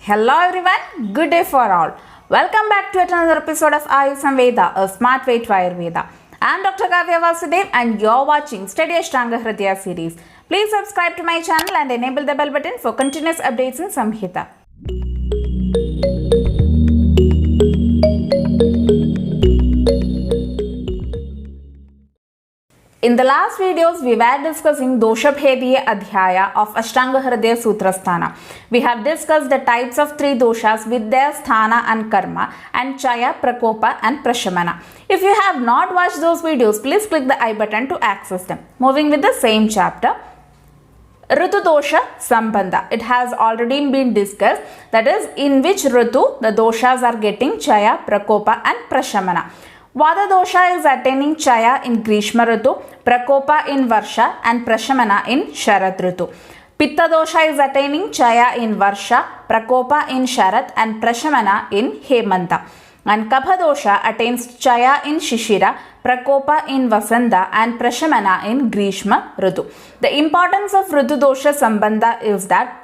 Hello everyone, good day for all. Welcome back to another episode of Ayush Samveda, a smart way to Ayurveda. I am Dr. Kavya Vasudev and you are watching Study Ashtanga Hridaya series. Please subscribe to my channel and enable the bell button for continuous updates in Samhita. In the last videos, we were discussing Dosha Bhediya Adhyaya of Ashtanga Hridaya Sutra Sthana. We have discussed the types of three doshas with their sthana and karma and Chaya, Prakopa and Prashamana. If you have not watched those videos, please click the I button to access them. Moving with the same chapter. Ritu Dosha Sambandha. It has already been discussed, that is in which Ritu the doshas are getting Chaya, Prakopa and Prashamana. Vata dosha is attaining Chaya in Grishma Ritu, Prakopa in Varsha and Prashamana in Sharat Ritu. Pitta dosha is attaining Chaya in Varsha, Prakopa in Sharat and Prashamana in Hemanta. And Kapha dosha attains Chaya in Shishira, Prakopa in Vasanta and Prashamana in Grishma Ritu. The importance of Ritu dosha Sambandha is that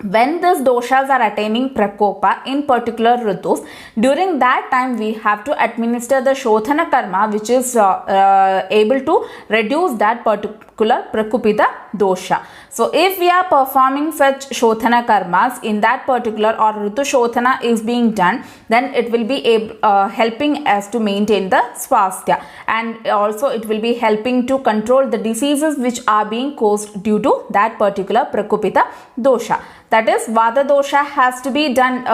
when these doshas are attaining prakopa in particular ritus, during that time we have to administer the Shodhana karma which is able to reduce that particular prakupita dosha. So if we are performing such Shodhana karmas in that particular or ritu Shodhana is being done, then it will be helping us to maintain the swasthya, and also it will be helping to control the diseases which are being caused due to that particular prakupita dosha. That is, Vata dosha has to be done,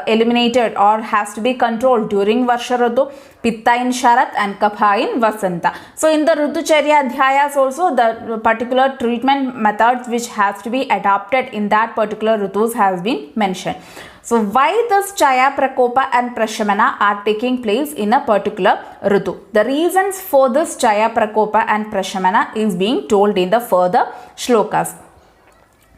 eliminated or has to be controlled during Varsha Ritu, Pitta in Sharat and Kapha in Vasanta. So in the Ritucharya Adhyayas also the particular treatment methods which has to be adopted in that particular Ritus has been mentioned. So why this Chaya, Prakopa and Prashamana are taking place in a particular Ritu? The reasons for this Chaya, Prakopa and Prashamana is being told in the further shlokas.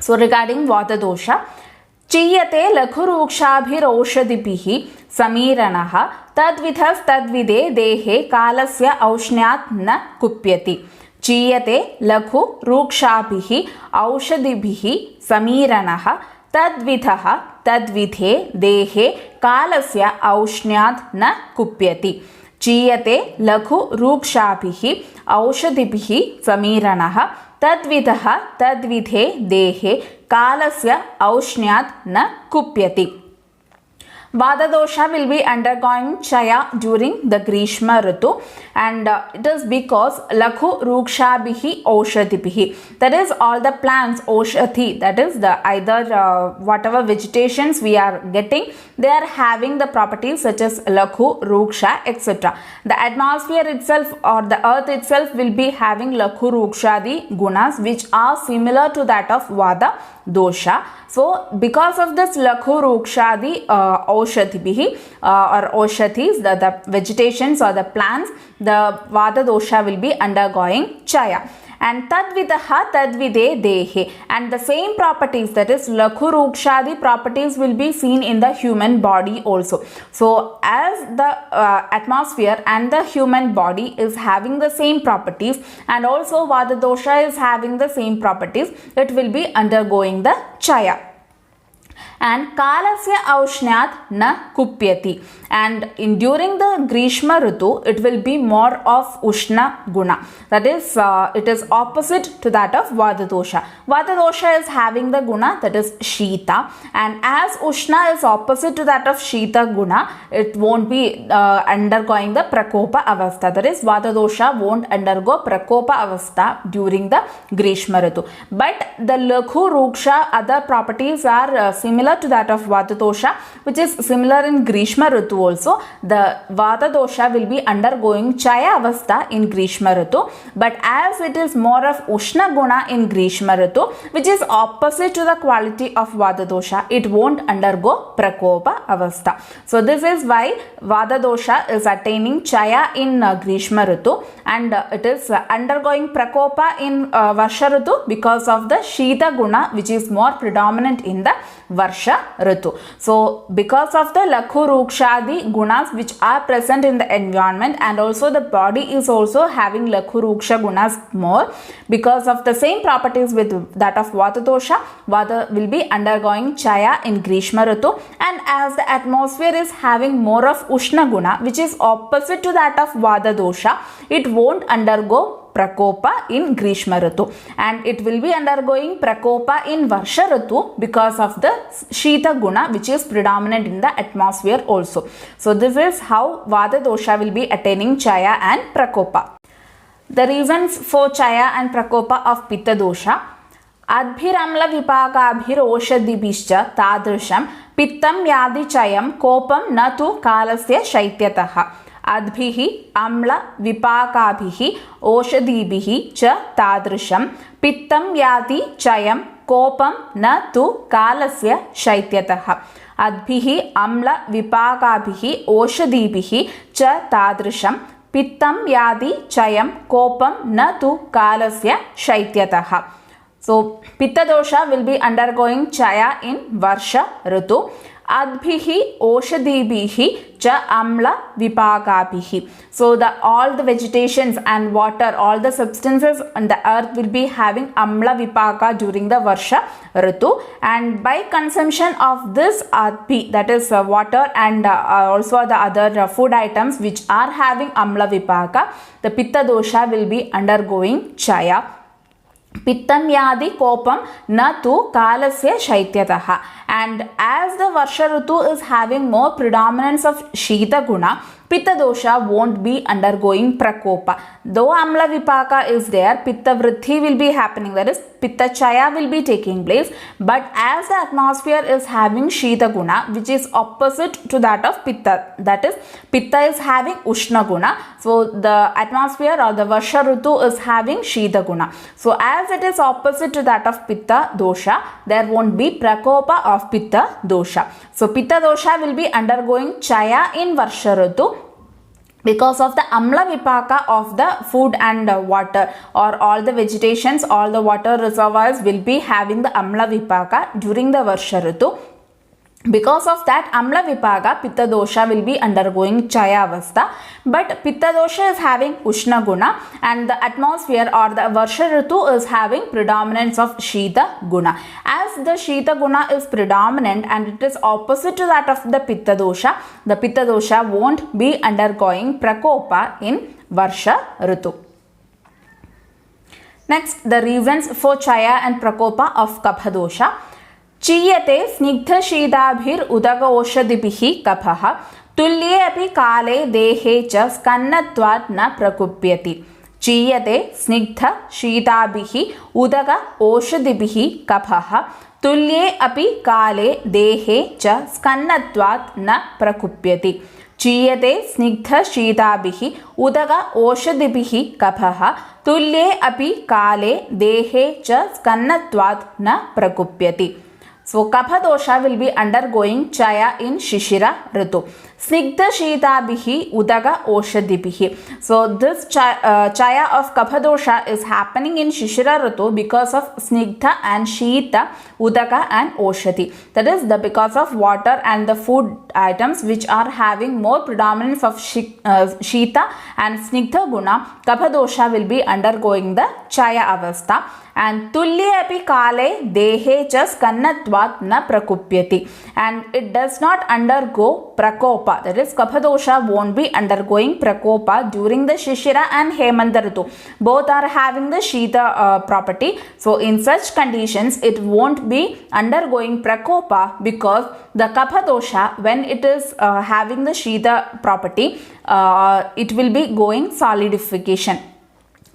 So regarding Vata dosha, Chiyate lakhurukshabhiraushadibhihi samiranaha tadvidhas tadvide dehe kalasya aushnyat na kupyati. Chiyate lakhurukshabhihi aushadibhihi samiranaha tadvidhaha tadvidhe dehe kalasya aushnyat na kupyati. Chiyate lakhurukshabhihi aushadibhihi samiranaha tadvidhaha tadvidhe dehe kalasya aushnyat na kupyati. Vata dosha will be undergoing Chaya during the Grishma Ritu, and it is because Lakhu Rukshabhihi Aushadibhihi, that is all the plants Aushadhi, that is the either whatever vegetations we are getting, they are having the properties such as Lakhu, Ruksha, etc. The atmosphere itself or the earth itself will be having Lakhu Rukshadi gunas which are similar to that of Vata dosha. So because of this Lakhu Rukshadi Aushadibhihi or Aushadhis, the vegetations or the plants, the Vata dosha will be undergoing Chaya. And tadvidaha tadvide dehe, and the same properties, that is Lakhu Rukshadi properties, will be seen in the human body also. So as the atmosphere and the human body is having the same properties, and also Vata dosha is having the same properties, it will be undergoing the Chaya. And kalasya aushnyat na kupyati, and during the Grishma Ritu it will be more of Ushna guna, that is it is opposite to that of Vata dosha. Vata dosha is having the guna that is Shita, and as Ushna is opposite to that of Shita guna, it won't be undergoing the Prakopa avastha, that is Vata dosha won't undergo Prakopa avastha during the Grishma Ritu. But the Lakhu Ruksha other properties are similar to that of Vata dosha, which is similar in Grishma Ritu also. The Vata dosha will be undergoing Chaya avastha in Grishma Ritu, but as it is more of Ushna guna in Grishma Ritu, which is opposite to the quality of Vata dosha, it won't undergo Prakopa avastha. So this is why Vata dosha is attaining Chaya in Grishma Ritu, and it is undergoing Prakopa in Varsha Ritu because of the Shita guna which is more predominant in the Varsha Ritu. So because of the Lakhu Rukshadi gunas which are present in the environment, and also the body is also having Lakhu Ruksha gunas more, because of the same properties with that of Vata dosha, Vata will be undergoing Chaya in Grishma Ritu, and as the atmosphere is having more of Ushna guna which is opposite to that of Vata dosha, it won't undergo Prakopa in Grishma Ritu, and it will be undergoing Prakopa in Varsha Ritu because of the Shita guna which is predominant in the atmosphere also. So this is how Vata dosha will be attaining Chaya and Prakopa. The reasons for Chaya and Prakopa of Pitta dosha: Adbhiramla vipakabhir oshadibhischa tadrisham pittam yadi chayam kopam na tu kalasya shaityataha. Adbhihi amla vipakabhihi oshadibhihi cha tadrisham pittam yadi chayam kopam na tu kalasya shaityataha. Adbhihi amla vipakabhihi oshadibhihi cha tadrisham pittam yadi chayam kopam na tu kalasya shaityataha. So Pitta dosha will be undergoing Chaya in Varsha Ritu. Adbhihi oshadibhihi cha amla vipakabhihi. So all the vegetations and water, all the substances on the earth will be having amla vipaka during the Varsha Ritu, and by consumption of this adbhi, that is water, and also the other food items which are having amla vipaka, the Pitta dosha will be undergoing Chaya. Pittam yadi kopam na tu kalasya shaityataha. And as the Varsha Ritu is having more predominance of Shita guna, Pitta dosha won't be undergoing Prakopa. Though Amla Vipaka is there, Pitta Vriddhi will be happening, that is Pitta Chaya will be taking place. But as the atmosphere is having Shita guna which is opposite to that of Pitta, that is Pitta is having Ushna guna, so the atmosphere or the Varsha Ritu is having Shita guna. So as it is opposite to that of Pitta dosha, there won't be Prakopa of Pitta dosha. So Pitta dosha will be undergoing Chaya in Varsha Ritu because of the amla vipaka of the food and water, or all the vegetations, all the water reservoirs will be having the amla vipaka during the Varsha Ritu. Because of that amla vipaka, Pitta dosha will be undergoing Chaya avastha. But Pitta dosha is having Ushna guna, and the atmosphere or the Varsha Ritu is having predominance of Shita guna. As the Shita guna is predominant and it is opposite to that of the Pitta dosha won't be undergoing Prakopa in Varsha Ritu. Next, the reasons for Chaya and Prakopa of Kapha dosha. Chiyate snigdha shidabhir udaga oshadibhihi kapha tulye api kale dehe cha skannatvat na prakupyati. Chiyate snigdha shidabhihi udaga oshadibhihi kapha tulye api kale dehe cha skannatvat na prakupyati. Chiyate snigdha shidabhihi udaga oshadibhihi kapha tulye api kale dehe cha skannatvat na prakupyati. So Kapha dosha will be undergoing Chaya in Shishira Ritu. Snigdha Shitabihi Udaga Oshadibhihi. So this Chaya of Kapha dosha is happening in Shishira Ritu because of Snigdha and Shita, Udaga and Oshadi. That is because of water and the food items which are having more predominance of Shita and Snigdha guna. Kapha dosha will be undergoing the Chaya avastha. And tulye api kale dehe cha skannatvat na prakupyati, and it does not undergo prakopa, that is Kapha dosha won't be undergoing prakopa during the Shishira and Hemanta Ritu. Both are having the Shita property, so in such conditions it won't be undergoing prakopa because the Kapha dosha, when it is having the Shita property, it will be going solidification.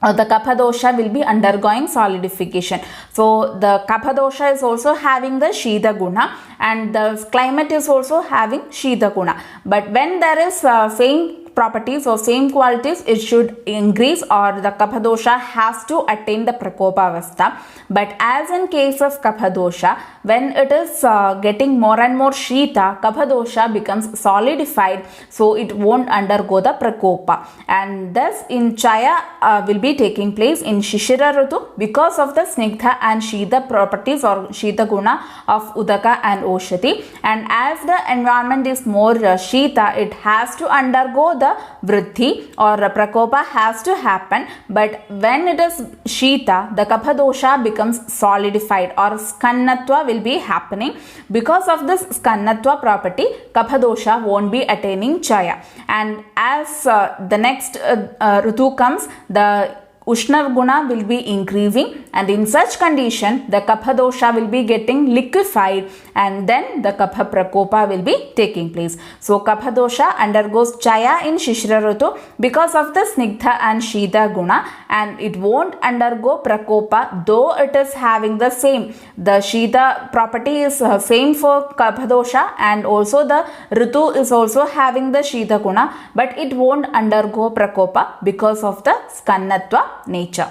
The Kapha dosha will be undergoing solidification. So the Kapha dosha is also having the Shita guna, and the climate is also having Shita guna. But when there is same properties or same qualities, it should increase, or the kapha dosha has to attain the prakopa avastha. But as in case of kapha dosha, when it is getting more and more shita, kapha dosha becomes solidified, so it won't undergo the prakopa, and thus in chaya will be taking place in shishira ritu because of the snigdha and shita properties or shita guna of udaka and oshati. And as the environment is more shita, it has to undergo the vriddhi or prakopa has to happen. But when it is shita, the kapha dosha becomes solidified, or skannatva will be happening. Because of this skannatva property, kapha dosha won't be attaining chaya. And as the next ritu comes, the Ushna guna will be increasing, and in such condition the kapha dosha will be getting liquefied, and then the kapha prakopa will be taking place. So kapha dosha undergoes chaya in shishira ritu because of the snigdha and shita guna, and it won't undergo prakopa, though it is having the same. The shita property is same for kapha dosha, and also the ritu is also having the shita guna, but it won't undergo prakopa because of the skannatva nature.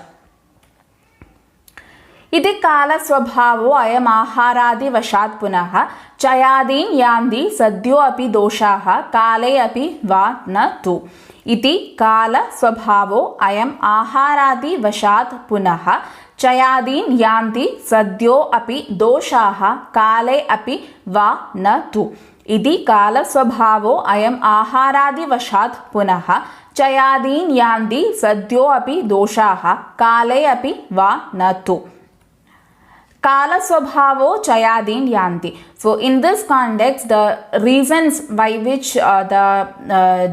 इति काल स्वभावो अयम आहारादि वशात् पुनः चयादीन् यान्ति सद्यो अपि दोषाः काले अपि वा न तु. इति काल स्वभावो अयम आहारादि वशात् पुनः चयादीन् यान्ति सद्यो अपि दोषाः काले अपि वा न तु. इति काल स्वभावो अयम आहारादि वशात् पुनः चयादीन् यान्ति सद्यो अपि दोषाः काले अपि वा न तु. Kala swabhavo chayadin yanti. So in this context, the reasons by which the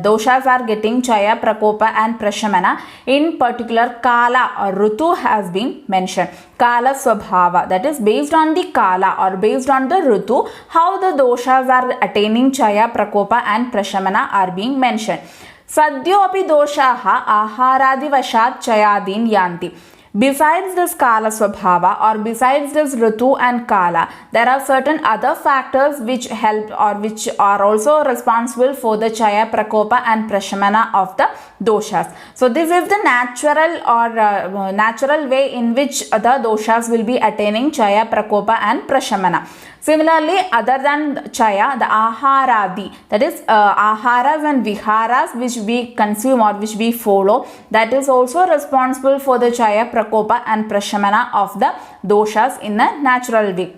doshas are getting chaya, prakopa and prashamana, in particular kala or rutu has been mentioned. Kala swabhava, that is based on the kala or based on the rutu, how the doshas are attaining chaya, prakopa and prashamana are being mentioned. Sadyo api doshaha aharadi vashat chayadin yanti. Besides this kala swabhava or besides this ritu and kala, there are certain other factors which help or which are also responsible for the chaya, prakopa and prashamana of the doshas. So this is the natural or natural way in which the doshas will be attaining chaya, prakopa and prashamana. Similarly, other than chaya, the aharadi, that is aharas and viharas which we consume or which we follow, that is also responsible for the chaya, prakopa and prashamana of the doshas in a natural way.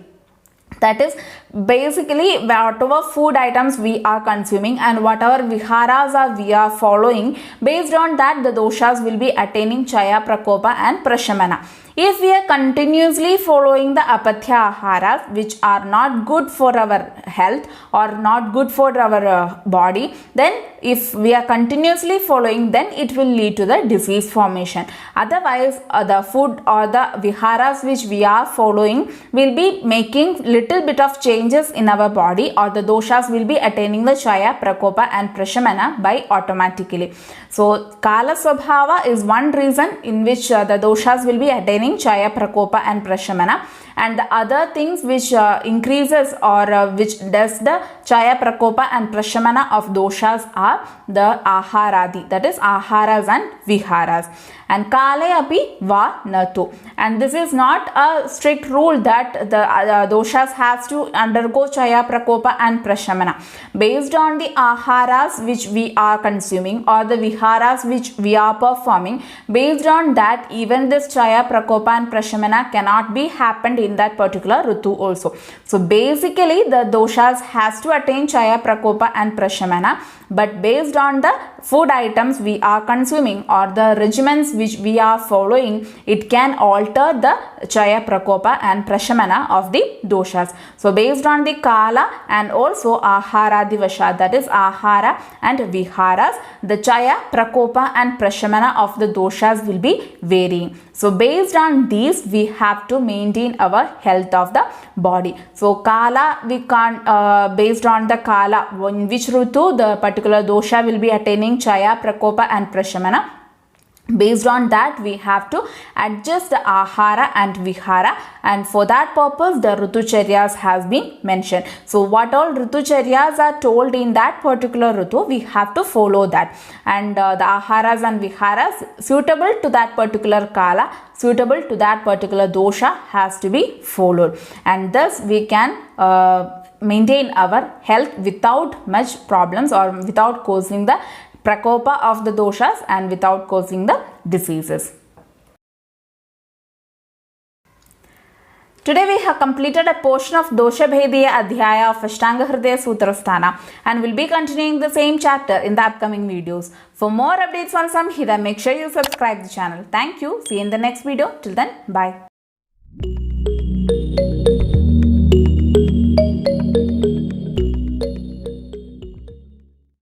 That is basically whatever food items we are consuming and whatever viharas we are following, based on that the doshas will be attaining chaya, prakopa and prashamana. If we are continuously following the apatya aharas which are not good for our health or not good for our body, then if we are continuously following, then it will lead to the disease formation. Otherwise, the food or the viharas which we are following will be making little bit of changes in our body, or the doshas will be attaining the chaya, prakopa and prashamana by automatically. So kala swabhava is one reason in which the doshas will be attaining chaya, prakopa and prashamana, and the other things which increases or which does the chaya, prakopa and prashamana of doshas are the aharadi, that is aharas and viharas. And kale api va natu, and this is not a strict rule that the doshas has to undergo chaya, prakopa and prashamana. Based on the aharas which we are consuming or the viharas which we are performing, based on that even this chaya, prakopa and prashamana cannot be happened in that particular ritu also. So basically the doshas has to attain chaya, prakopa and prashamana, but based on the food items we are consuming or the regimens which we are following, it can alter the chaya, prakopa and prashamana of the doshas. So based on the kala and also ahara divasha, that is ahara and viharas, the chaya, prakopa and prashamana of the doshas will be varying. So based on these we have to maintain our health of the body. So kala we can't based on the kala in which ritu the particular dosha will be attaining chaya, prakopa and prashamana. Based on that, we have to adjust the ahara and vihara, and for that purpose the ritucharyas has been mentioned. So what all ritucharyas are told in that particular ritu, we have to follow that, and the aharas and viharas suitable to that particular kala, suitable to that particular dosha has to be followed, and thus we can maintain our health without much problems, or without causing the prakopa of the doshas and without causing the diseases. Today we have completed a portion of Dosha Bhediya Adhyaya of Ashtanga Hridaya Sutrasthana, and will be continuing the same chapter in the upcoming videos. For more updates on Samhita, make sure you subscribe the channel. Thank you. See you in the next video. Till then, bye.